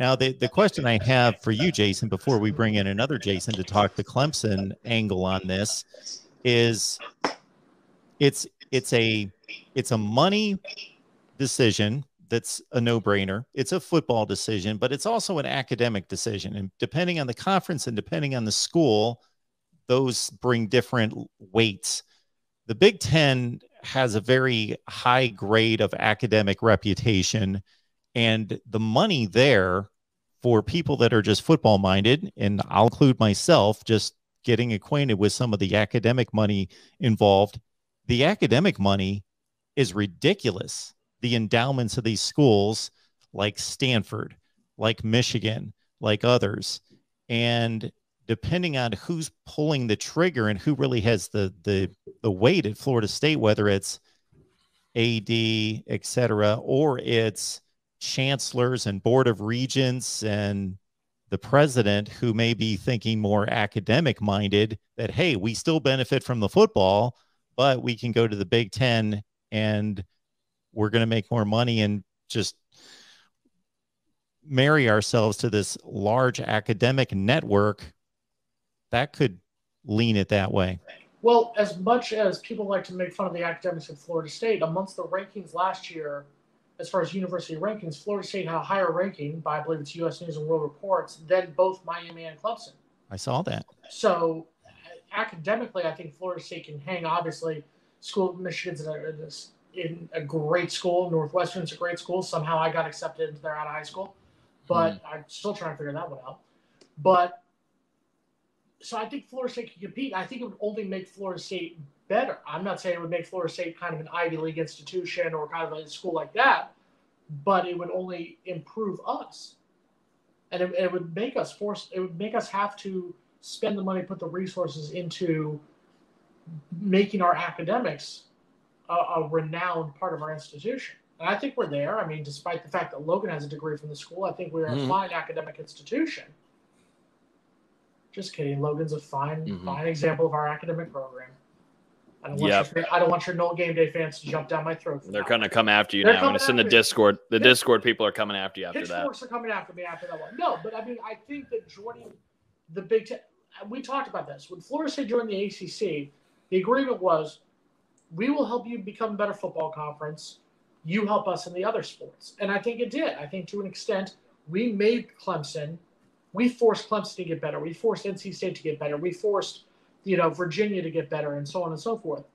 Now, the question I have for you, Jason, before we bring in another Jason to talk the Clemson angle on this, is it's a money decision that's a no-brainer. It's a football decision, but it's also an academic decision. And depending on the conference and depending on the school, those bring different weights. The Big Ten has a very high grade of academic reputation, and the money there for people that are just football minded, and I'll include myself, just getting acquainted with some of the academic money involved. The academic money is ridiculous. The endowments of these schools like Stanford, like Michigan, like others. And depending on who's pulling the trigger and who really has the weight at Florida State, whether it's AD, et cetera, or it's chancellors and board of regents and the president who may be thinking more academic minded, that, hey, we still benefit from the football, but we can go to the Big Ten and we're going to make more money and just marry ourselves to this large academic network. That could lean it that way. Well, as much as people like to make fun of the academics at Florida State, amongst the rankings last year, as far as university rankings, Florida State had a higher ranking by, I believe it's U.S. News and World Reports, than both Miami and Clemson. I saw that. So academically, I think Florida State can hang. Obviously, School of Michigan's in a great school. Northwestern's a great school. Somehow I got accepted into there out of high school. But I'm still trying to figure that one out. But so I think Florida State can compete. I think it would only make Florida State better. I'm not saying it would make Florida State kind of an Ivy League institution or kind of a school like that, but it would only improve us. And it would make us have to spend the money, put the resources into making our academics a renowned part of our institution. And I think we're there. I mean, despite the fact that Logan has a degree from the school, I think we're a fine academic institution. Just kidding. Logan's a fine example of our academic program. I don't want your Noel Game Day fans to jump down my throat. They're going to come after you now. It's in the Discord. The Discord people are coming after you after that. Pitchforks are coming after me after that one. No, but I mean, I think that joining the Big Ten, we talked about this. When Florida State joined the ACC, the agreement was, we will help you become a better football conference. You help us in the other sports. And I think it did. I think to an extent, we forced Clemson to get better. We forced NC State to get better. We forced, Virginia to get better, and so on and so forth.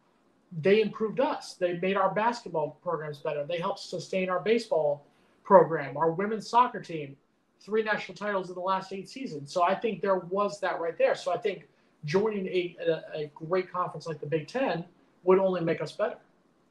They improved us. They made our basketball programs better. They helped sustain our baseball program, our women's soccer team, 3 national titles in the last 8 seasons. So I think there was that right there. So I think joining a great conference like the Big Ten would only make us better.